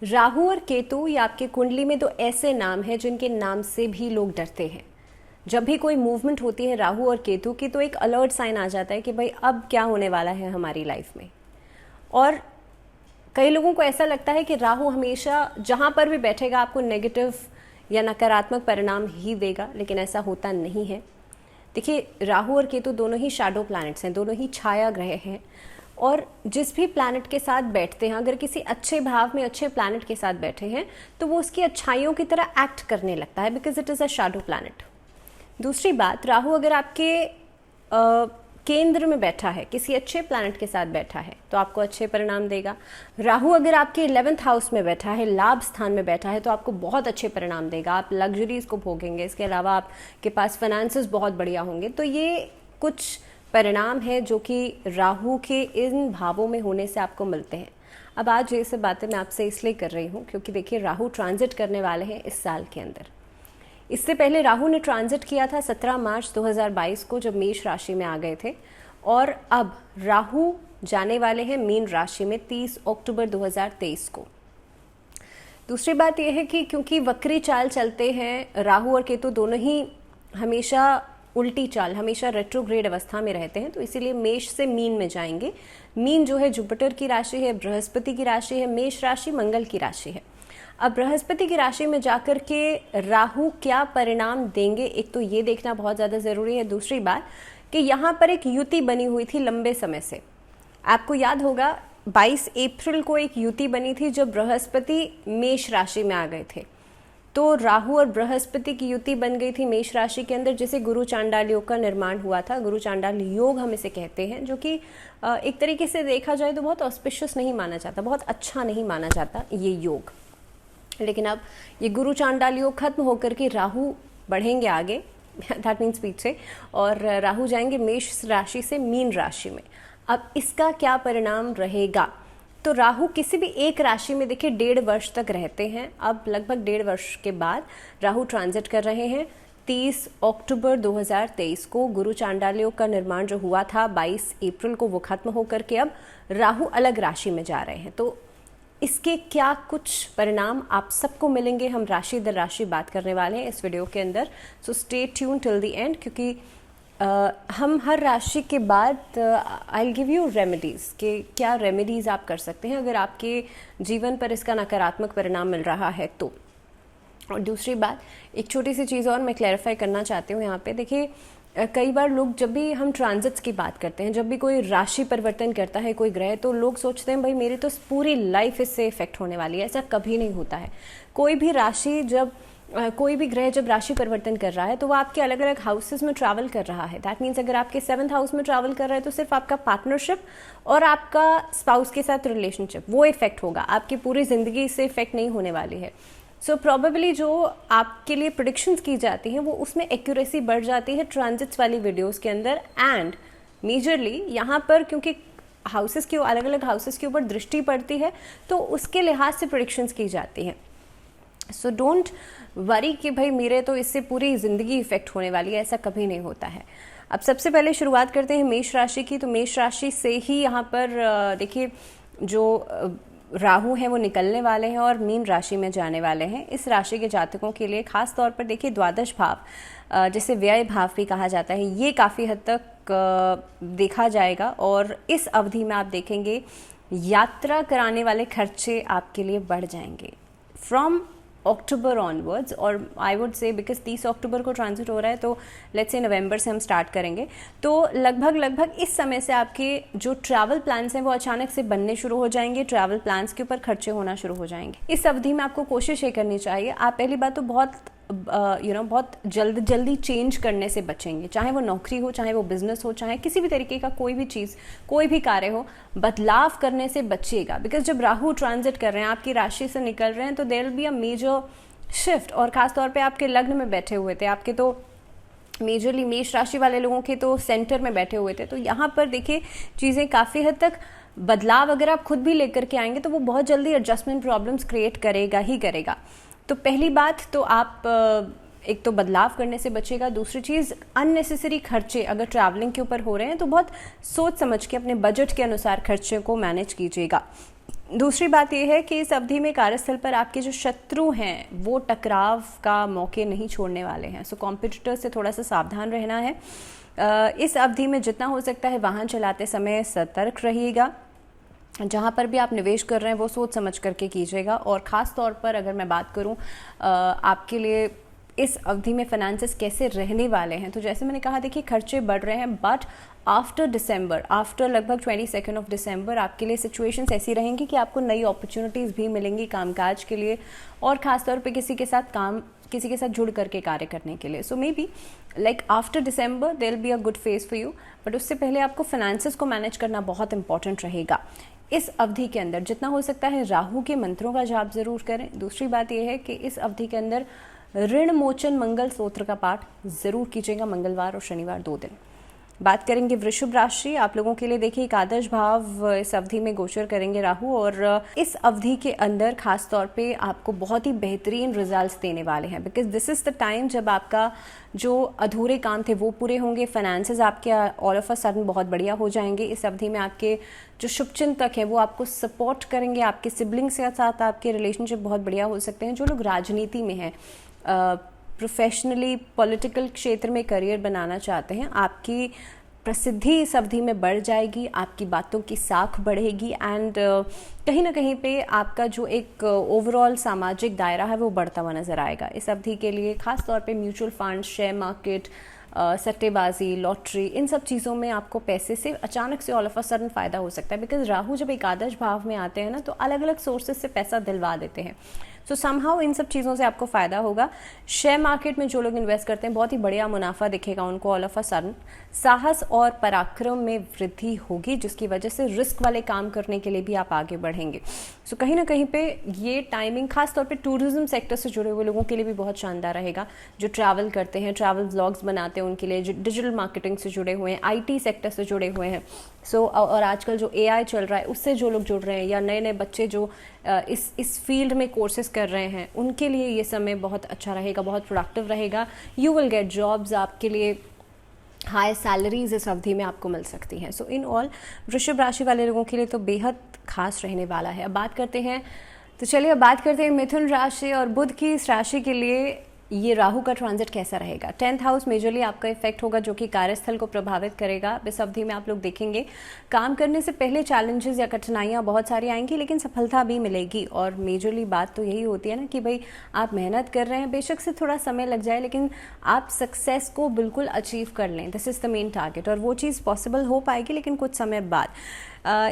राहु और केतु ये आपके कुंडली में दो ऐसे नाम हैं जिनके नाम से भी लोग डरते हैं। जब भी कोई मूवमेंट होती है राहु और केतु की तो एक अलर्ट साइन आ जाता है कि भाई अब क्या होने वाला है हमारी लाइफ में। और कई लोगों को ऐसा लगता है कि राहु हमेशा जहाँ पर भी बैठेगा आपको नेगेटिव या नकारात्मक परिणाम ही देगा, लेकिन ऐसा होता नहीं है। देखिए, राहु और केतु दोनों ही शैडो प्लैनेट्स हैं, दोनों ही छाया ग्रह हैं। और जिस भी प्लैनेट के साथ बैठते हैं, अगर किसी अच्छे भाव में अच्छे प्लैनेट के साथ बैठे हैं तो वो उसकी अच्छाइयों की तरह एक्ट करने लगता है, because it is a shadow planet. दूसरी बात, राहु अगर आपके केंद्र में बैठा है, किसी अच्छे प्लैनेट के साथ बैठा है तो आपको अच्छे परिणाम देगा। राहु अगर आपके 11th हाउस में बैठा है, लाभ स्थान में बैठा है, तो आपको बहुत अच्छे परिणाम देगा। आप लग्जरीज को भोगेंगे, इसके अलावा आपके पास फाइनेंसेस बहुत बढ़िया होंगे। तो ये कुछ परिणाम है जो कि राहु के इन भावों में होने से आपको मिलते हैं। अब आज ये सब बातें मैं आपसे इसलिए कर रही हूँ क्योंकि देखिए, राहु ट्रांजिट करने वाले हैं इस साल के अंदर। इससे पहले राहु ने ट्रांजिट किया था 17 मार्च 2022 को, जब मेष राशि में आ गए थे। और अब राहु जाने वाले हैं मीन राशि में 30 अक्टूबर 2023 को। दूसरी बात यह है कि क्योंकि वक्री चाल चलते हैं, राहु और केतु दोनों ही हमेशा उल्टी चाल, हमेशा रेट्रोग्रेड अवस्था में रहते हैं, तो इसीलिए मेष से मीन में जाएंगे। मीन जो है जुपिटर की राशि है, बृहस्पति की राशि है, मेष राशि मंगल की राशि है। अब बृहस्पति की राशि में जाकर के राहु क्या परिणाम देंगे, एक तो ये देखना बहुत ज़्यादा ज़रूरी है। दूसरी बात कि यहाँ पर एक युति बनी हुई थी लंबे समय से। आपको याद होगा 22 अप्रैल को एक युति बनी थी जब बृहस्पति मेष राशि में आ गए थे। तो राहु और बृहस्पति की युति बन गई थी मेष राशि के अंदर, जिसे गुरु चांडाल योग का निर्माण हुआ था। गुरु चांडाल योग हम इसे कहते हैं, जो कि एक तरीके से देखा जाए तो बहुत ऑस्पिशियस नहीं माना जाता, बहुत अच्छा नहीं माना जाता ये योग। लेकिन अब ये गुरु चांडाल योग खत्म होकर के राहु बढ़ेंगे आगे, दैट मीन्स स्पीड से, और राहु जाएंगे मेष राशि से मीन राशि में। अब इसका क्या परिणाम रहेगा? तो राहु किसी भी एक राशि में देखिए 1.5 वर्ष तक रहते हैं। अब लगभग 1.5 वर्ष के बाद राहु ट्रांजिट कर रहे हैं। 30 अक्टूबर 2023 को गुरु चांडाल योग का निर्माण जो हुआ था 22 अप्रैल को, वो खत्म होकर के अब राहु अलग राशि में जा रहे हैं। तो इसके क्या कुछ परिणाम आप सबको मिलेंगे, हम राशि दर राशि बात करने वाले हैं इस वीडियो के अंदर। So stay tune till the end, क्योंकि हम हर राशि के बाद I will give you remedies कि क्या रेमेडीज़ आप कर सकते हैं अगर आपके जीवन पर इसका नकारात्मक परिणाम मिल रहा है तो। और दूसरी बात, एक छोटी सी चीज़ और मैं क्लैरिफाई करना चाहती हूँ यहाँ पे। देखिए, कई बार लोग, जब भी हम ट्रांजिट्स की बात करते हैं, जब भी कोई राशि परिवर्तन करता है कोई ग्रह, तो लोग सोचते हैं भाई मेरी तो पूरी लाइफ इससे इफेक्ट होने वाली है। ऐसा कभी नहीं होता है। कोई भी राशि जब कोई भी ग्रह जब राशि परिवर्तन कर रहा है तो वो आपके अलग अलग हाउसेस में ट्रैवल कर रहा है। दैट मीन्स अगर आपके 7th हाउस में ट्रैवल कर रहा है तो सिर्फ आपका पार्टनरशिप और आपका स्पाउस के साथ रिलेशनशिप वो इफेक्ट होगा, आपकी पूरी जिंदगी इससे इफेक्ट नहीं होने वाली है। सो प्रोबेबली जो आपके लिए प्रेडिक्शंस की जाती हैं वो उसमें एक्यूरेसी बढ़ जाती है ट्रांजिट्स वाली वीडियोस के अंदर। एंड मेजरली यहाँ पर क्योंकि हाउसेस के अलग अलग हाउसेस के ऊपर दृष्टि पड़ती है तो उसके लिहाज से प्रेडिक्शंस की जाती हैं। सो डोंट वरी कि भाई मेरे तो इससे पूरी ज़िंदगी इफेक्ट होने वाली है, ऐसा कभी नहीं होता है। अब सबसे पहले शुरुआत करते हैं मेष राशि की। तो मेष राशि से ही यहाँ पर देखिए, जो राहु हैं वो निकलने वाले हैं और मीन राशि में जाने वाले हैं। इस राशि के जातकों के लिए खास तौर पर देखिए द्वादश भाव, जिसे व्यय भाव भी कहा जाता है, ये काफ़ी हद तक देखा जाएगा। और इस अवधि में आप देखेंगे यात्रा कराने वाले खर्चे आपके लिए बढ़ जाएंगे फ्रॉम अक्टूबर ऑनवर्ड्स। और आई वुड से बिकॉज 30 अक्टूबर को ट्रांजिट हो रहा है तो लेट्स से नवंबर से हम स्टार्ट करेंगे। तो लगभग इस समय से आपके जो ट्रैवल प्लान्स हैं वो अचानक से बनने शुरू हो जाएंगे, ट्रैवल प्लान्स के ऊपर खर्चे होना शुरू हो जाएंगे। इस अवधि में आपको कोशिश ये करनी चाहिए, आप पहली बात तो बहुत जल्दी चेंज करने से बचेंगे। चाहे वो नौकरी हो, चाहे वो बिजनेस हो, चाहे किसी भी तरीके का कोई भी चीज़, कोई भी कार्य हो, बदलाव करने से बचिएगा। बिकॉज जब राहु ट्रांजिट कर रहे हैं, आपकी राशि से निकल रहे हैं, तो there will be a major shift. और खासतौर पे आपके लग्न में बैठे हुए थे, आपके तो मेजरली मेष राशि वाले लोगों के तो सेंटर में बैठे हुए थे, तो यहाँ पर देखिए चीज़ें काफ़ी हद तक बदलाव अगर आप खुद भी लेकर के आएंगे तो वो बहुत जल्दी एडजस्टमेंट प्रॉब्लम्स क्रिएट करेगा ही करेगा। तो पहली बात तो आप एक तो बदलाव करने से बचेगा। दूसरी चीज़, अननेसेसरी खर्चे अगर ट्रैवलिंग के ऊपर हो रहे हैं तो बहुत सोच समझ के अपने बजट के अनुसार खर्चे को मैनेज कीजिएगा। दूसरी बात यह है कि इस अवधि में कार्यस्थल पर आपके जो शत्रु हैं वो टकराव का मौके नहीं छोड़ने वाले हैं। सो कॉम्पिटिटर से थोड़ा सा सावधान रहना है। इस अवधि में जितना हो सकता है वाहन चलाते समय सतर्क रहिएगा। जहाँ पर भी आप निवेश कर रहे हैं वो सोच समझ करके कीजिएगा। और ख़ास तौर पर अगर मैं बात करूँ आपके लिए इस अवधि में फाइनेंसेस कैसे रहने वाले हैं, तो जैसे मैंने कहा, देखिए खर्चे बढ़ रहे हैं, बट आफ्टर दिसंबर, आफ्टर लगभग 22 ऑफ दिसंबर आपके लिए सिचुएशंस ऐसी रहेंगी कि आपको नई अपॉर्चुनिटीज़ भी मिलेंगी कामकाज के लिए, और ख़ासतौर पे किसी के साथ जुड़ करके कार्य करने के लिए। So may be like after December there will be a good phase for you, but उससे पहले आपको फाइनेंसेस को मैनेज करना बहुत इंपॉर्टेंट रहेगा। इस अवधि के अंदर जितना हो सकता है राहु के मंत्रों का जाप जरूर करें। दूसरी बात यह है कि इस अवधि के अंदर ऋण मोचन मंगल स्तोत्र का पाठ जरूर कीजिएगा, मंगलवार और शनिवार 2 दिन। बात करेंगे वृषभ राशि, आप लोगों के लिए देखिए एकादश भाव इस अवधि में गोचर करेंगे राहु, और इस अवधि के अंदर खास तौर पे आपको बहुत ही बेहतरीन रिजल्ट्स देने वाले हैं, because this is the time जब आपका जो अधूरे काम थे वो पूरे होंगे। फाइनेंसेस आपके ऑल ऑफ अ सडन बहुत बढ़िया हो जाएंगे। इस अवधि में आपके जो शुभचिंतक हैं वो आपको सपोर्ट करेंगे, आपके सिबलिंग्स के साथ आपके रिलेशनशिप बहुत बढ़िया हो सकते हैं। जो लोग राजनीति में हैं, प्रोफेशनली पॉलिटिकल क्षेत्र में करियर बनाना चाहते हैं, आपकी प्रसिद्धि इस अवधि में बढ़ जाएगी, आपकी बातों की साख बढ़ेगी, एंड कहीं ना कहीं पे आपका जो एक ओवरऑल सामाजिक दायरा है वो बढ़ता हुआ नजर आएगा। इस अवधि के लिए खास तौर पे म्यूचुअल फंड, शेयर मार्केट, सट्टेबाजी, लॉटरी, इन सब चीज़ों में आपको पैसे से अचानक से ऑल ऑफ अ सडन फ़ायदा हो सकता है, बिकॉज राहु जब एकादश भाव में आते हैं ना तो अलग अलग सोर्सेज से पैसा दिलवा देते हैं। सो समहाउ इन सब चीज़ों से आपको फ़ायदा होगा। शेयर मार्केट में जो लोग इन्वेस्ट करते हैं बहुत ही बढ़िया मुनाफा दिखेगा उनको ऑल ऑफ अ सडन। साहस और पराक्रम में वृद्धि होगी, जिसकी वजह से रिस्क वाले काम करने के लिए भी आप आगे बढ़ेंगे। सो कहीं ना कहीं पे ये टाइमिंग खास तौर पे टूरिज्म सेक्टर से जुड़े हुए लोगों के लिए भी बहुत शानदार रहेगा। जो ट्रैवल करते हैं, ट्रैवल व्लॉग्स बनाते हैं, उनके लिए, जो डिजिटल मार्केटिंग से जुड़े हुए हैं, IT सेक्टर से जुड़े हुए हैं, और आजकल जो AI चल रहा है उससे जो लोग जुड़ रहे हैं, या नए नए बच्चे जो इस फील्ड में कोर्सेज कर रहे हैं, उनके लिए ये समय बहुत अच्छा रहेगा, बहुत प्रोडक्टिव रहेगा। यू विल गेट जॉब्स, आपके लिए हाई सैलरीज इस अवधि में आपको मिल सकती हैं। सो इन ऑल वृषभ राशि वाले लोगों के लिए तो बेहद खास रहने वाला है। अब बात करते हैं मिथुन राशि और बुध की इस राशि के लिए ये राहु का ट्रांजिट कैसा रहेगा। 10th हाउस मेजरली आपका इफेक्ट होगा, जो कि कार्यस्थल को प्रभावित करेगा। इस अवधि में आप लोग देखेंगे काम करने से पहले चैलेंजेस या कठिनाइयां बहुत सारी आएंगी, लेकिन सफलता भी मिलेगी। और मेजरली बात तो यही होती है ना कि भाई आप मेहनत कर रहे हैं, बेशक से थोड़ा समय लग जाए, लेकिन आप सक्सेस को बिल्कुल अचीव कर लें। This is the main target, और वो चीज़ पॉसिबल हो पाएगी लेकिन कुछ समय बाद।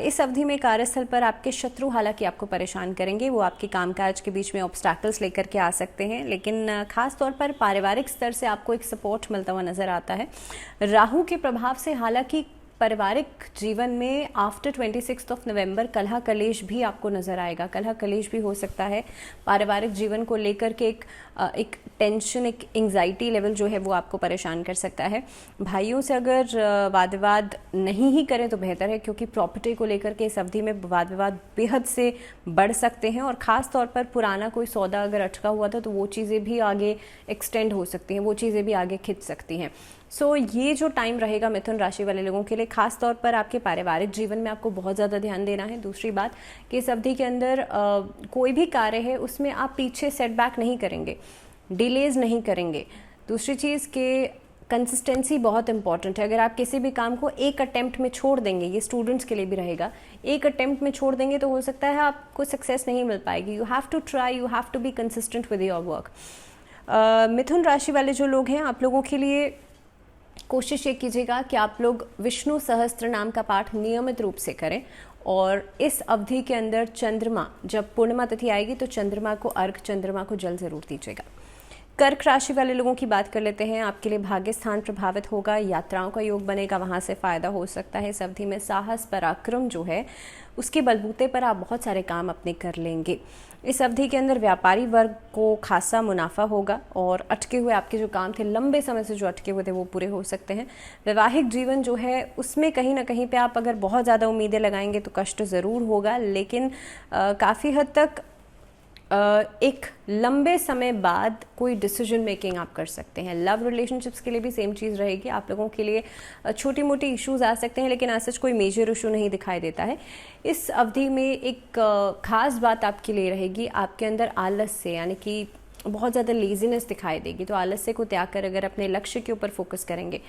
इस अवधि में कार्यस्थल पर आपके शत्रु हालांकि आपको परेशान करेंगे, वो आपके कामकाज के बीच में ऑब्स्टैकल्स लेकर के आ सकते हैं, लेकिन खास तौर पर पारिवारिक स्तर से आपको एक सपोर्ट मिलता हुआ नजर आता है। राहु के प्रभाव से हालांकि पारिवारिक जीवन में आफ्टर 26 ऑफ नवंबर कलह कलेश भी आपको नजर आएगा। कलह कलेश भी हो सकता है, पारिवारिक जीवन को लेकर के एक टेंशन, एक एंग्जाइटी लेवल जो है वो आपको परेशान कर सकता है। भाइयों से अगर वाद विवाद नहीं ही करें तो बेहतर है, क्योंकि प्रॉपर्टी को लेकर के इस अवधि में वाद विवाद बेहद से बढ़ सकते हैं, और ख़ास तौर पर पुराना कोई सौदा अगर अटका हुआ था तो वो चीज़ें भी आगे एक्सटेंड हो सकती हैं, वो चीज़ें भी आगे खिंच सकती हैं। सो ये जो टाइम रहेगा मिथुन राशि वाले लोगों के लिए, खास तौर पर आपके पारिवारिक जीवन में आपको बहुत ज़्यादा ध्यान देना है। दूसरी बात कि इस अवधि के अंदर कोई भी कार्य है उसमें आप पीछे सेटबैक नहीं करेंगे, डिलेज नहीं करेंगे। दूसरी चीज़ के कंसिस्टेंसी बहुत इंपॉर्टेंट है। अगर आप किसी भी काम को एक अटेम्प्ट में छोड़ देंगे, ये स्टूडेंट्स के लिए भी रहेगा, एक अटेम्प्ट में छोड़ देंगे तो हो सकता है आपको सक्सेस नहीं मिल पाएगी। You have to try, you have to be consistent with your work. मिथुन राशि वाले जो लोग हैं, आप लोगों के लिए कोशिश ये कीजिएगा कि आप लोग विष्णु सहस्त्र नाम का पाठ नियमित रूप से करें, और इस अवधि के अंदर चंद्रमा, जब पूर्णिमा तिथि आएगी तो चंद्रमा को अर्घ, चंद्रमा को जल जरूर दीजिएगा। कर्क राशि वाले लोगों की बात कर लेते हैं। आपके लिए भाग्य स्थान प्रभावित होगा, यात्राओं का योग बनेगा, वहां से फायदा हो सकता है। इस अवधि में साहस पराक्रम जो है उसके बलबूते पर आप बहुत सारे काम अपने कर लेंगे। इस अवधि के अंदर व्यापारी वर्ग को खासा मुनाफा होगा, और अटके हुए आपके जो काम थे, लंबे समय से जो अटके हुए थे, वो पूरे हो सकते हैं। वैवाहिक जीवन जो है उसमें कहीं ना कहीं पे आप अगर बहुत ज़्यादा उम्मीदें लगाएंगे तो कष्ट ज़रूर होगा, लेकिन काफ़ी हद तक एक लंबे समय बाद कोई डिसीजन मेकिंग आप कर सकते हैं। लव रिलेशनशिप्स के लिए भी सेम चीज़ रहेगी। आप लोगों के लिए छोटी मोटी इश्यूज आ सकते हैं, लेकिन ऐसा कोई मेजर इशू नहीं दिखाई देता है। इस अवधि में एक खास बात आपके लिए रहेगी, आपके अंदर आलस से, यानी कि बहुत ज़्यादा लेजीनेस दिखाई देगी। तो आलस्य को त्याग कर अगर अपने लक्ष्य के ऊपर फोकस करेंगे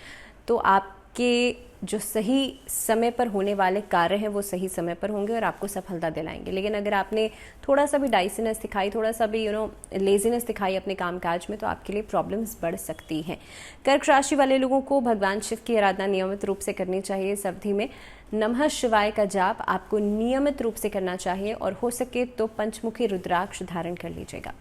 तो आपके जो सही समय पर होने वाले कार्य हैं वो सही समय पर होंगे और आपको सफलता दिलाएंगे। लेकिन अगर आपने थोड़ा सा भी डाइसीनेस दिखाई, थोड़ा सा भी लेजीनेस दिखाई अपने कामकाज में, तो आपके लिए प्रॉब्लम्स बढ़ सकती हैं। कर्क राशि वाले लोगों को भगवान शिव की आराधना नियमित रूप से करनी चाहिए। इस अवधि में नमः शिवाय का जाप आपको नियमित रूप से करना चाहिए और हो सके तो पंचमुखी रुद्राक्ष धारण कर लीजिएगा।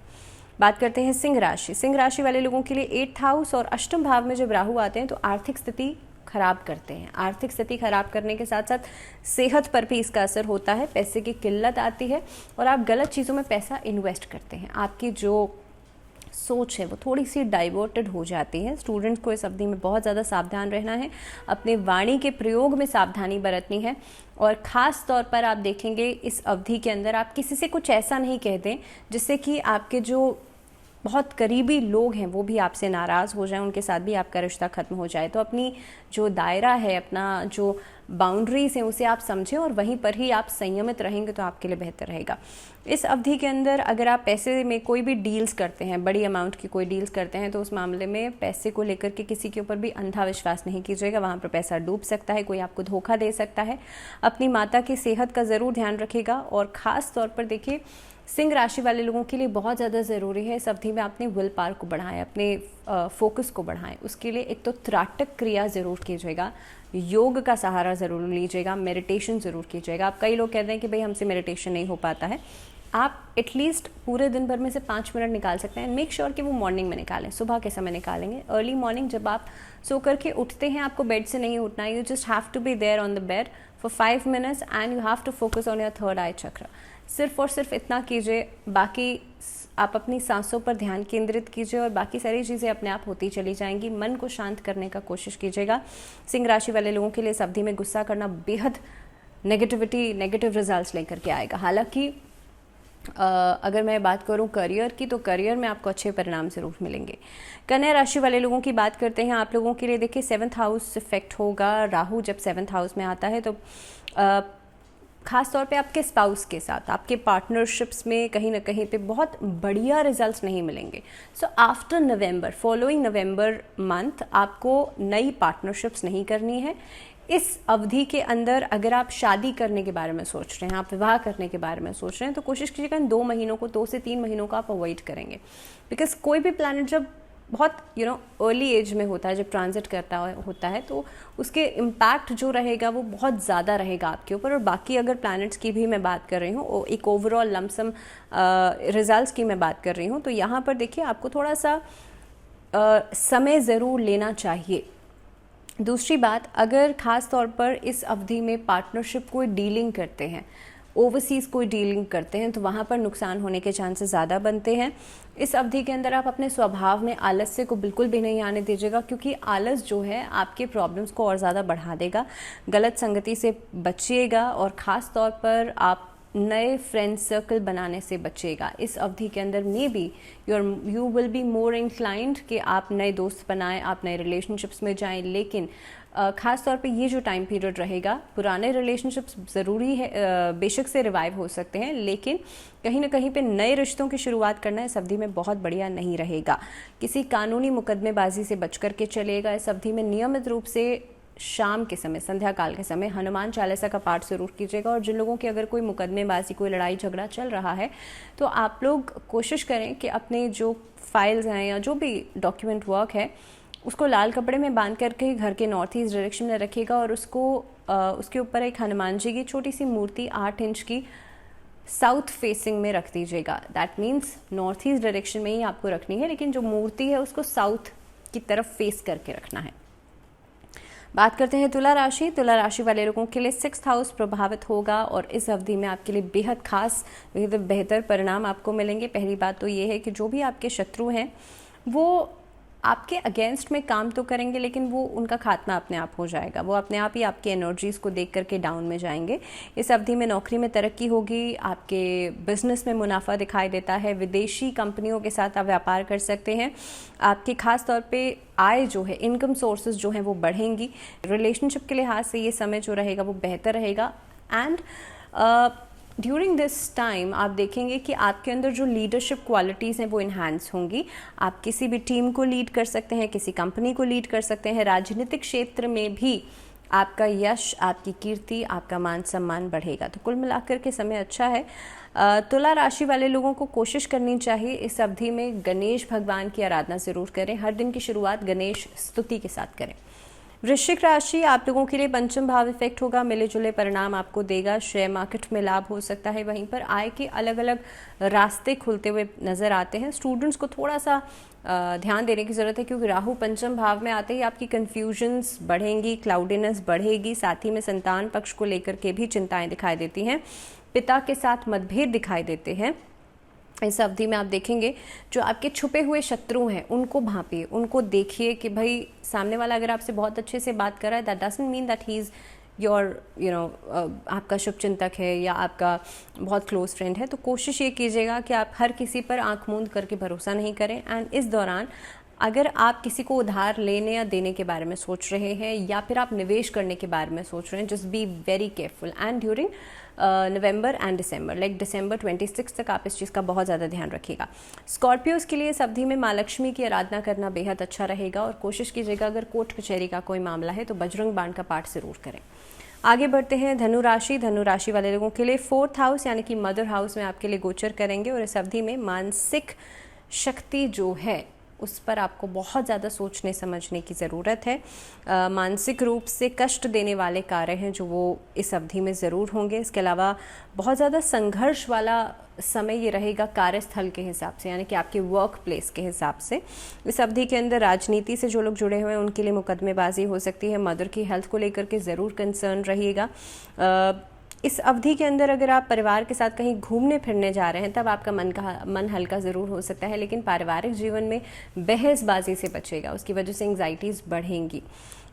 बात करते हैं सिंह राशि। सिंह राशि वाले लोगों के लिए 8th हाउस और अष्टम भाव में जब राहु आते हैं तो आर्थिक स्थिति खराब करते हैं। आर्थिक स्थिति खराब करने के साथ साथ सेहत पर भी इसका असर होता है। पैसे की किल्लत आती है और आप गलत चीज़ों में पैसा इन्वेस्ट करते हैं। आपकी जो सोच है वो थोड़ी सी डाइवर्टेड हो जाती है। स्टूडेंट्स को इस अवधि में बहुत ज़्यादा सावधान रहना है, अपने वाणी के प्रयोग में सावधानी बरतनी है और ख़ास तौर पर आप देखेंगे इस अवधि के अंदर आप किसी से कुछ ऐसा नहीं कह दें जिससे कि आपके जो बहुत करीबी लोग हैं वो भी आपसे नाराज़ हो जाएं, उनके साथ भी आपका रिश्ता ख़त्म हो जाए। तो अपनी जो दायरा है, अपना जो बाउंड्रीज हैं उसे आप समझें और वहीं पर ही आप संयमित रहेंगे तो आपके लिए बेहतर रहेगा। इस अवधि के अंदर अगर आप पैसे में कोई भी डील्स करते हैं, बड़ी अमाउंट की कोई डील्स करते हैं, तो उस मामले में पैसे को लेकर के किसी के ऊपर भी अंधा विश्वास नहीं कीजिएगा। वहाँ पर पैसा डूब सकता है, कोई आपको धोखा दे सकता है। अपनी माता की सेहत का ज़रूर ध्यान रखिएगा और ख़ास तौर पर देखिए सिंह राशि वाले लोगों के लिए बहुत ज़्यादा ज़रूरी है इस अवधि में अपने विल पावर को बढ़ाएं, अपने फोकस को बढ़ाएं। उसके लिए एक तो त्राटक क्रिया ज़रूर कीजिएगा, योग का सहारा ज़रूर लीजिएगा, मेडिटेशन ज़रूर कीजिएगा। आप कई लोग कहते हैं कि भाई हमसे मेडिटेशन नहीं हो पाता है। आप एटलीस्ट पूरे दिन भर में से 5 मिनट निकाल सकते हैं। मेक श्योर कि वो मॉर्निंग में निकालें, सुबह के समय निकालेंगे। अर्ली मॉर्निंग जब आप सो करके उठते हैं, आपको बेड से नहीं उठना है। You just have to be there on the bed for 5 minutes and you have to focus on your third eye chakra. सिर्फ और सिर्फ इतना कीजिए, बाकी आप अपनी सांसों पर ध्यान केंद्रित कीजिए और बाकी सारी चीज़ें अपने आप होती चली जाएंगी। मन को शांत करने का कोशिश कीजिएगा। सिंह राशि वाले लोगों के लिए इस अवधि में गुस्सा करना बेहद नेगेटिव रिजल्ट्स लेकर के आएगा। हालांकि अगर मैं बात करूं करियर की, तो करियर में आपको अच्छे परिणाम ज़रूर मिलेंगे। कन्या राशि वाले लोगों की बात करते हैं। आप लोगों के लिए देखिए 7th हाउस इफेक्ट होगा। राहु जब 7th हाउस में आता है तो खास तौर पे आपके स्पाउस के साथ, आपके पार्टनरशिप्स में कहीं ना कहीं पे बहुत बढ़िया रिजल्ट्स नहीं मिलेंगे। सो आफ्टर नवंबर, फॉलोइंग नवंबर मंथ आपको नई पार्टनरशिप्स नहीं करनी है। इस अवधि के अंदर अगर आप शादी करने के बारे में सोच रहे हैं, आप विवाह करने के बारे में सोच रहे हैं, तो कोशिश कीजिएगा इन 2 महीनों को, 2 से 3 महीनों को आप अवॉइड करेंगे। बिकॉज कोई भी प्लैनेट जब बहुत अर्ली एज में होता है, जब ट्रांजिट करता होता है, तो उसके इम्पैक्ट जो रहेगा वो बहुत ज़्यादा रहेगा आपके ऊपर। और बाकी अगर प्लैनेट्स की भी मैं बात कर रही हूँ, एक ओवरऑल लमसम रिजल्ट्स की मैं बात कर रही हूँ, तो यहाँ पर देखिए आपको थोड़ा सा समय ज़रूर लेना चाहिए। दूसरी बात, अगर ख़ास तौर पर इस अवधि में पार्टनरशिप कोई डीलिंग करते हैं, ओवरसीज़ कोई डीलिंग करते हैं, तो वहाँ पर नुकसान होने के चांसेस ज़्यादा बनते हैं। इस अवधि के अंदर आप अपने स्वभाव में आलस्य को बिल्कुल भी नहीं आने दीजिएगा, क्योंकि आलस जो है आपके प्रॉब्लम्स को और ज़्यादा बढ़ा देगा। गलत संगति से बचिएगा और ख़ास तौर पर आप नए फ्रेंड सर्कल बनाने से बचिएगा। इस अवधि के अंदर may be you will be more inclined कि आप नए दोस्त बनाएं, आप नए रिलेशनशिप्स में जाएं। लेकिन ख़ास तौर पे ये जो टाइम पीरियड रहेगा, पुराने रिलेशनशिप्स ज़रूरी है, बेशक से रिवाइव हो सकते हैं, लेकिन कहीं ना कहीं पे नए रिश्तों की शुरुआत करना इस अवधि में बहुत बढ़िया नहीं रहेगा। किसी कानूनी मुकदमेबाजी से बच करके चलेगा। इस अवधि में नियमित रूप से शाम के समय, संध्या काल के समय हनुमान चालीसा का पाठ जरूर कीजिएगा। और जिन लोगों की अगर कोई मुकदमेबाजी, कोई लड़ाई झगड़ा चल रहा है, तो आप लोग कोशिश करें कि अपने जो फाइल्स हैं या जो भी डॉक्यूमेंट वर्क है उसको लाल कपड़े में बांध करके घर के नॉर्थ ईस्ट डायरेक्शन में रखिएगा और उसके ऊपर एक हनुमान जी की छोटी सी मूर्ति 8 इंच की साउथ फेसिंग में रख दीजिएगा। That means north east direction में ही आपको रखनी है, लेकिन जो मूर्ति है उसको साउथ की तरफ फेस करके रखना है। बात करते हैं तुला राशि। तुला राशि वाले लोगों के लिए 6th हाउस प्रभावित होगा और इस अवधि में आपके लिए बेहद खास, बेहद बेहतर परिणाम आपको मिलेंगे। पहली बात तो ये है कि जो भी आपके शत्रु हैं वो आपके अगेंस्ट में काम तो करेंगे, लेकिन वो उनका खात्मा अपने आप हो जाएगा। वो अपने आप ही आपकी एनर्जीज़ को देख करके डाउन में जाएंगे। इस अवधि में नौकरी में तरक्की होगी, आपके बिजनेस में मुनाफा दिखाई देता है, विदेशी कंपनियों के साथ आप व्यापार कर सकते हैं। आपकी खास तौर पे आय जो है, इनकम सोर्सेज जो हैं वो बढ़ेंगी। रिलेशनशिप के लिहाज से ये समय जो रहेगा वो बेहतर रहेगा। एंड ड्यूरिंग दिस टाइम आप देखेंगे कि आपके अंदर जो लीडरशिप क्वालिटीज़ हैं वो इन्हांस होंगी। आप किसी भी टीम को लीड कर सकते हैं, किसी कंपनी को लीड कर सकते हैं। राजनीतिक क्षेत्र में भी आपका यश, आपकी कीर्ति, आपका मान सम्मान बढ़ेगा। तो कुल मिलाकर के समय अच्छा है। तुला राशि वाले लोगों को कोशिश करनी चाहिए इस अवधि में गणेश भगवान की आराधना ज़रूर करें। हर दिन की शुरुआत गणेश स्तुति के साथ करें। वृश्चिक राशि, आप लोगों के लिए पंचम भाव इफेक्ट होगा, मिले जुले परिणाम आपको देगा। शेयर मार्केट में लाभ हो सकता है, वहीं पर आय के अलग अलग रास्ते खुलते हुए नजर आते हैं। स्टूडेंट्स को थोड़ा सा ध्यान देने की ज़रूरत है, क्योंकि राहु पंचम भाव में आते ही आपकी कन्फ्यूजन्स बढ़ेंगी, क्लाउडीनेस बढ़ेगी। साथ ही में संतान पक्ष को लेकर के भी चिंताएं दिखाई देती हैं। पिता के साथ मतभेद दिखाई देते हैं। इस अवधि में आप देखेंगे जो आपके छुपे हुए शत्रु हैं उनको भांपिए, उनको देखिए कि भाई सामने वाला अगर आपसे बहुत अच्छे से बात कर रहा है, that doesn't mean that he is your आपका शुभचिंतक है या आपका बहुत क्लोज फ्रेंड है। तो कोशिश ये कीजिएगा कि आप हर किसी पर आंख मूंद करके भरोसा नहीं करें। एंड इस दौरान अगर आप किसी को उधार लेने या देने के बारे में सोच रहे हैं या फिर आप निवेश करने के बारे में सोच रहे हैं, just be very careful. And during November and December, like December 26 तक आप इस चीज़ का बहुत ज़्यादा ध्यान रखिएगा। स्कॉर्पियोज के लिए इस अवधि में माँ लक्ष्मी की आराधना करना बेहद अच्छा रहेगा। और कोशिश कीजिएगा अगर कोर्ट कचहरी का कोई मामला है तो बजरंग बाण का पाठ ज़रूर करें। आगे बढ़ते हैं धनु राशि। धनु राशि वाले लोगों के लिए 4th हाउस यानी कि मदर हाउस में आपके लिए गोचर करेंगे। और इस अवधि में मानसिक शक्ति जो है उस पर आपको बहुत ज़्यादा सोचने समझने की ज़रूरत है। मानसिक रूप से कष्ट देने वाले कार्य हैं जो वो इस अवधि में ज़रूर होंगे। इसके अलावा बहुत ज़्यादा संघर्ष वाला समय ये रहेगा कार्यस्थल के हिसाब से, यानी कि आपके वर्क प्लेस के हिसाब से। इस अवधि के अंदर राजनीति से जो लोग जुड़े हुए हैं उनके लिए मुकदमेबाजी हो सकती है। मदर की हेल्थ को लेकर के ज़रूर कंसर्न रहिएगा। इस अवधि के अंदर अगर आप परिवार के साथ कहीं घूमने फिरने जा रहे हैं तब आपका मन हल्का ज़रूर हो सकता है, लेकिन पारिवारिक जीवन में बहसबाजी से बचेगा, उसकी वजह से एंग्जाइटीज़ बढ़ेंगी।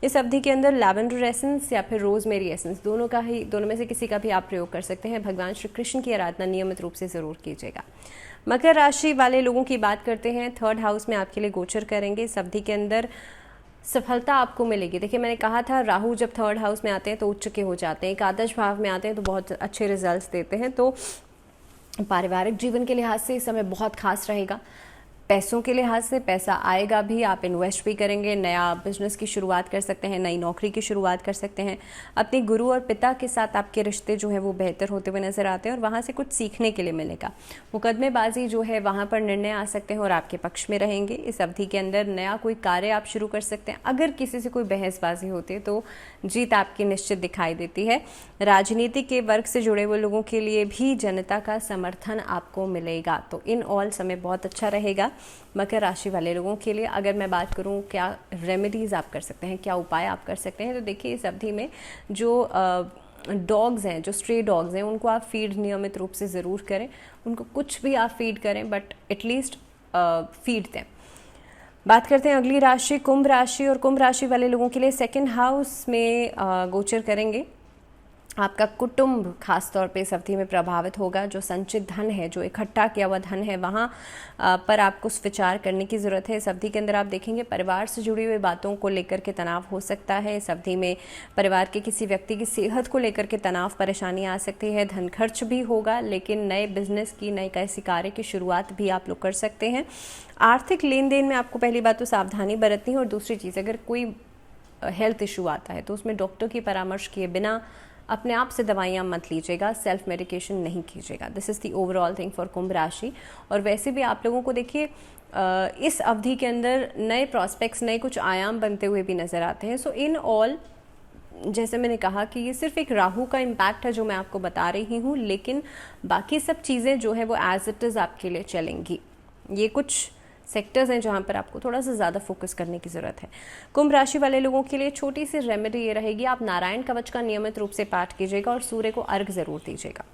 इस अवधि के अंदर लैवेंडर एसेंस या फिर रोजमेरी एसेंस दोनों में से किसी का भी आप प्रयोग कर सकते हैं। भगवान श्री कृष्ण की आराधना नियमित रूप से ज़रूर कीजिएगा। मकर राशि वाले लोगों की बात करते हैं। 3rd हाउस में आपके लिए गोचर करेंगे। इस अवधि के अंदर सफलता आपको मिलेगी। देखिए मैंने कहा था राहु जब 3rd हाउस में आते हैं तो उच्च के हो जाते हैं, एकादश भाव में आते हैं तो बहुत अच्छे रिजल्ट्स देते हैं। तो पारिवारिक जीवन के लिहाज से इस समय बहुत खास रहेगा। पैसों के लिहाज से पैसा आएगा भी, आप इन्वेस्ट भी करेंगे, नया बिजनेस की शुरुआत कर सकते हैं, नई नौकरी की शुरुआत कर सकते हैं। अपने गुरु और पिता के साथ आपके रिश्ते जो है वो बेहतर होते हुए नजर आते हैं और वहाँ से कुछ सीखने के लिए मिलेगा। मुकदमेबाजी जो है वहाँ पर निर्णय आ सकते हैं और आपके पक्ष में रहेंगे। इस अवधि के अंदर नया कोई कार्य आप शुरू कर सकते हैं। अगर किसी से कोई बहसबाजी होती है तो जीत आपकी निश्चित दिखाई देती है। राजनीति के वर्ग से जुड़े हुए लोगों के लिए भी जनता का समर्थन आपको मिलेगा। तो इन ऑल समय बहुत अच्छा रहेगा मकर राशि वाले लोगों के लिए। अगर मैं बात करूं क्या रेमेडीज़ आप कर सकते हैं, क्या उपाय आप कर सकते हैं, तो देखिए इस अवधि में जो डॉग्स हैं, जो स्ट्रे डॉग्स हैं, उनको आप फीड नियमित रूप से ज़रूर करें। उनको कुछ भी आप फीड करें बट एटलीस्ट फीड दें। बात करते हैं अगली राशि कुंभ राशि। और कुंभ राशि वाले लोगों के लिए 2nd हाउस में गोचर करेंगे। आपका कुटुंब खास तौर पे इस अवधि में प्रभावित होगा। जो संचित धन है, जो इकट्ठा किया हुआ धन है, वहाँ पर आपको विचार करने की ज़रूरत है। इस अवधि के अंदर आप देखेंगे परिवार से जुड़ी हुई बातों को लेकर के तनाव हो सकता है। इस अवधि में परिवार के किसी व्यक्ति की सेहत को लेकर के तनाव परेशानी आ सकती है। धन खर्च भी होगा, लेकिन नए बिजनेस की, नए किसी कार्य की शुरुआत भी आप लोग कर सकते हैं। आर्थिक लेन देन में आपको पहली बात तो सावधानी बरतनी है और दूसरी चीज़ अगर कोई हेल्थ इशू आता है तो उसमें डॉक्टर की परामर्श किए बिना अपने आप से दवाइयाँ मत लीजिएगा, सेल्फ मेडिकेशन नहीं कीजिएगा। This is the overall thing for कुंभ राशि। और वैसे भी आप लोगों को देखिए इस अवधि के अंदर नए प्रॉस्पेक्ट्स, नए कुछ आयाम बनते हुए भी नज़र आते हैं। सो इन ऑल जैसे मैंने कहा कि ये सिर्फ एक राहु का इम्पैक्ट है जो मैं आपको बता रही हूँ, लेकिन बाकी सब चीज़ें जो है वो एज इट इज़ आपके लिए चलेंगी। ये कुछ सेक्टर्स हैं जहाँ पर आपको थोड़ा सा ज़्यादा फोकस करने की ज़रूरत है। कुंभ राशि वाले लोगों के लिए छोटी सी रेमेडी ये रहेगी, आप नारायण कवच का नियमित रूप से पाठ कीजिएगा और सूर्य को अर्घ ज़रूर दीजिएगा।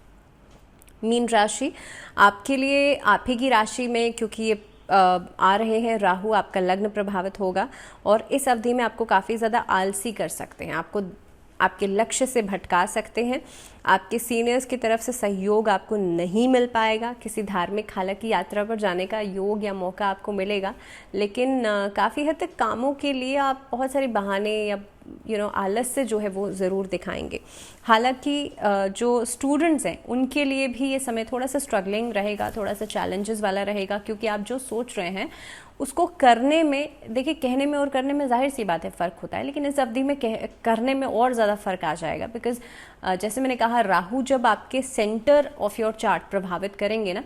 मीन राशि आपके लिए आप ही की राशि में, क्योंकि ये आ रहे हैं, राहु आपका लग्न प्रभावित होगा और इस अवधि में आपको काफ़ी ज़्यादा आलसी कर सकते हैं, आपको आपके लक्ष्य से भटका सकते हैं। आपके सीनियर्स की तरफ से सहयोग आपको नहीं मिल पाएगा। किसी धार्मिक हालांकि यात्रा पर जाने का योग या मौका आपको मिलेगा, लेकिन काफ़ी हद तक कामों के लिए आप बहुत सारे बहाने या आलस्य जो है वो ज़रूर दिखाएंगे। हालांकि जो स्टूडेंट्स हैं उनके लिए भी ये समय थोड़ा सा स्ट्रगलिंग रहेगा, थोड़ा सा चैलेंजेस वाला रहेगा, क्योंकि आप जो सोच रहे हैं उसको करने में, देखिए कहने में और करने में जाहिर सी बात है फ़र्क होता है, लेकिन इस अवधि में करने में और ज़्यादा फ़र्क आ जाएगा। बिकॉज जैसे मैंने कहा, राहु जब आपके सेंटर ऑफ योर चार्ट प्रभावित करेंगे ना,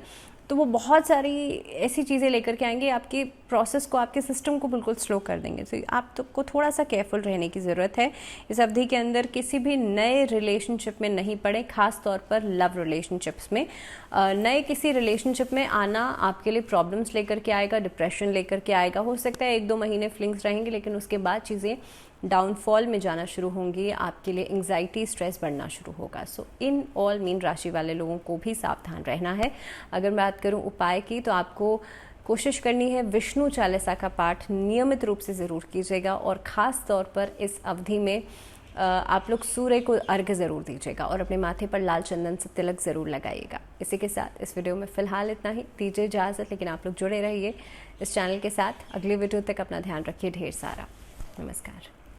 तो वो बहुत सारी ऐसी चीज़ें लेकर के आएंगे, आपके प्रोसेस को, आपके सिस्टम को बिल्कुल स्लो कर देंगे। तो आपको थोड़ा सा केयरफुल रहने की ज़रूरत है। इस अवधि के अंदर किसी भी नए रिलेशनशिप में नहीं पड़े, खास तौर पर लव रिलेशनशिप्स में। नए किसी रिलेशनशिप में आना आपके लिए प्रॉब्लम्स लेकर के आएगा, डिप्रेशन लेकर के आएगा। हो सकता है 1-2 महीने फ्लिंग्स रहेंगे, लेकिन उसके बाद चीज़ें डाउनफॉल में जाना शुरू होंगी, आपके लिए एंग्जाइटी, स्ट्रेस बढ़ना शुरू होगा। सो इन ऑल मीन राशि वाले लोगों को भी सावधान रहना है। अगर मैं बात करूं उपाय की, तो आपको कोशिश करनी है विष्णु चालीसा का पाठ नियमित रूप से ज़रूर कीजिएगा, और ख़ास तौर पर इस अवधि में आप लोग सूर्य को अर्घ्य ज़रूर दीजिएगा और अपने माथे पर लाल चंदन से तिलक ज़रूर लगाइएगा। इसी के साथ इस वीडियो में फ़िलहाल इतना ही, दीजिए इजाज़त, लेकिन आप लोग जुड़े रहिए इस चैनल के साथ। अगले वीडियो तक अपना ध्यान रखिए ढेर सारा। नमस्कार।